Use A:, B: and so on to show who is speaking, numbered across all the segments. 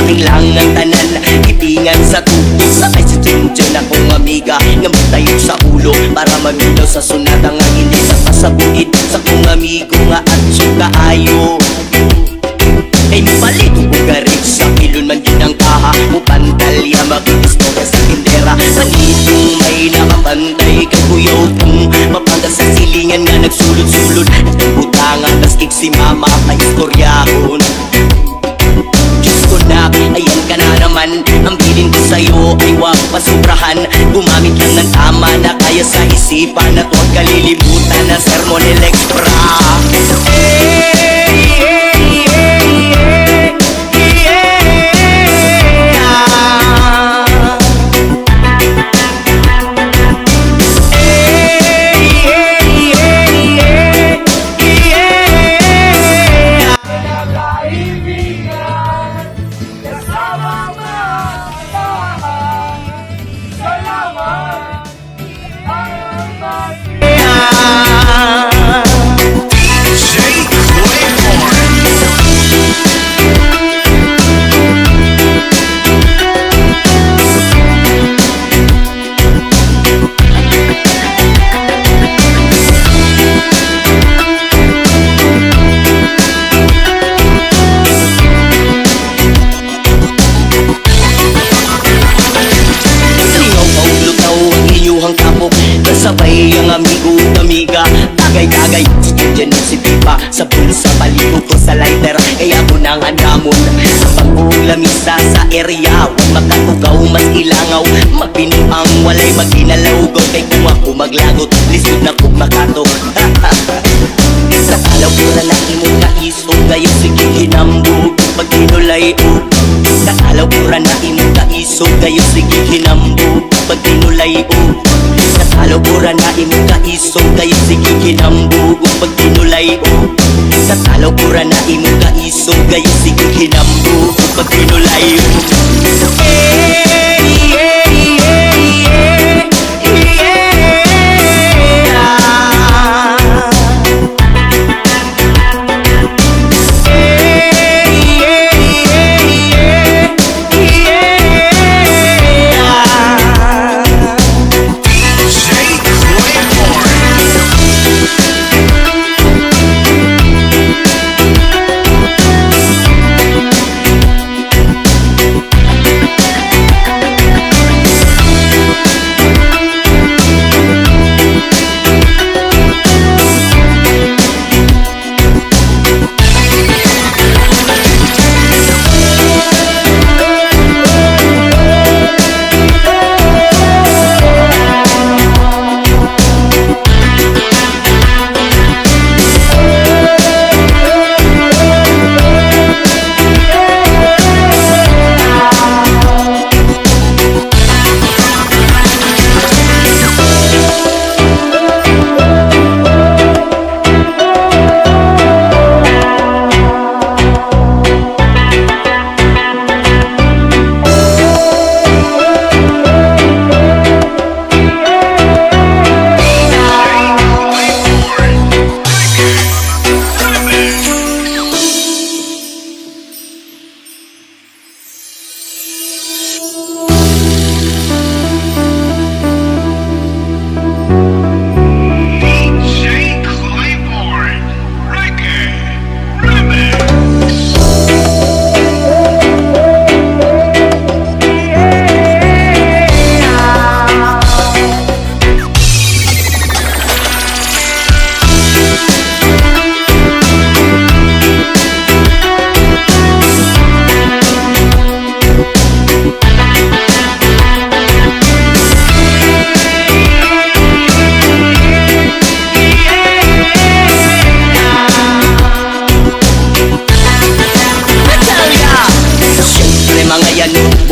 A: aking lang ang tanan. Kitingan sa tubo, sakay si Junjun akong amiga. Ngamit tayo sa ulo para maminaw sa sunada nga hindi sa pasabuid sa kong amigo nga at suga ayo. Kay palito ko garit sa kilon man din ang kaha o pantalya mag-istorya sa tindera. Panitong may nakapantay kay kuyaw kong mapangga sa silingan nga nagsulod-sulod. Butangan tas kik si mama kay istoryahon. Diyos ko na, ayan ka na naman. Ang bilin ko sa'yo ay wag pasubrahan. Gumamit lang ng tama na kaya sa isipan at huwag kalilimutan na sermon elektra.
B: Sabay ang amigo, amiga, tagay-tagay dyan si Pipa, sa bulsa, baligo ko sa lighter. Kaya ko nang andamon sa pagbuong lamisa sa area. Huwag makatugaw, mas ilangaw, magpinuang walay maginalawgaw. Kay kung ako maglagot, lisod na kong makato. Sa alaw ko na naimong kaisog, ngayon sige hinambog pag tinulay o. Sa alaw ko na naimong kaisog, ngayon sige hinambog pag tinulay o. Natalo ko ra na imong kaisog, kayo sige hinambog pag tinulay o. Natalo ko ra na imong kaisog, kayo sige hinambog pag tinulay o.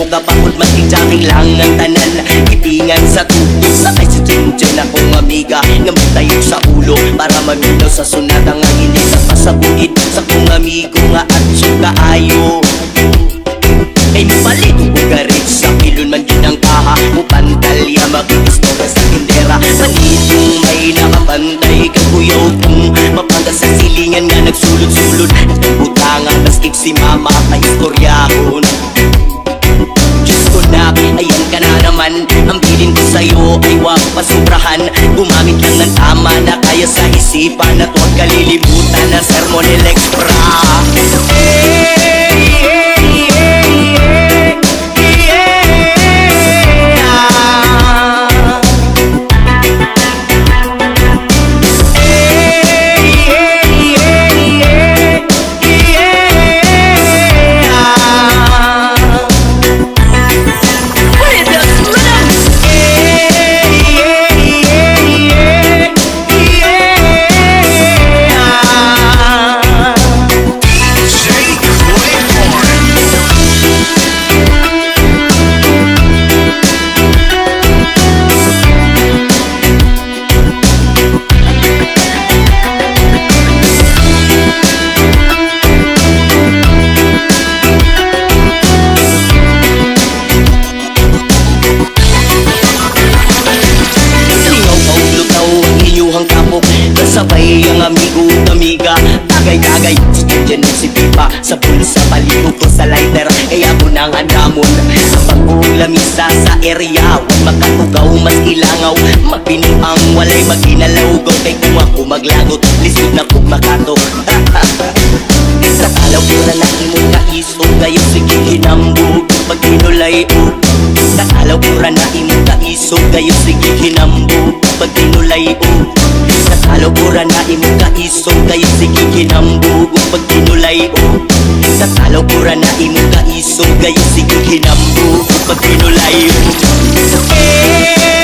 B: Kapagod matidyaking lang ang tanan. Kitingan sa tubo, sakay si Junjun akong amiga. Ngamit tayo sa ulo para maminaw sa sunada nga hindi sa pasabuid sa kong amigo nga at suga ayo. Kay palito ko garit sa kilon man din ang kaha o pantalya mag-istorya sa tindera. Panitong may nakapantay kay kuyaw kung mapangga sa silingan nga nagsulod-sulod. Nagbutangan tas si mama kaistoryahon. Diyos ko na, ayan ka na naman. Ang bilin ko sa'yo ay wag pasubrahan. Gumamit lang ng tama na kaya sa isipan. At huwag kalilimutan ng Sermonel Extra. Sabay ang amigo, amiga, tagay-tagay dyan si Pipa, sa bulsa, palito ko sa lighter. Kaya ko nang andamon sa pagbuong lamisa sa area. Huwag makatugaw, mas ilangaw, magpiniang walay maginalaw. Gawin kung ako maglagot, lisod na kong makato. Sa talaw ko na naimong kaiso, kayo sige hinambog pag tinulay o. Sa talaw ko na naimong kaiso, kayo sige hinambog pag tinulay o. Sa talokura na imong kaiso, kayo sige hinambog pag tinulay o. Sa talokura na imong kaiso, kayo sige hinambog pag tinulay o.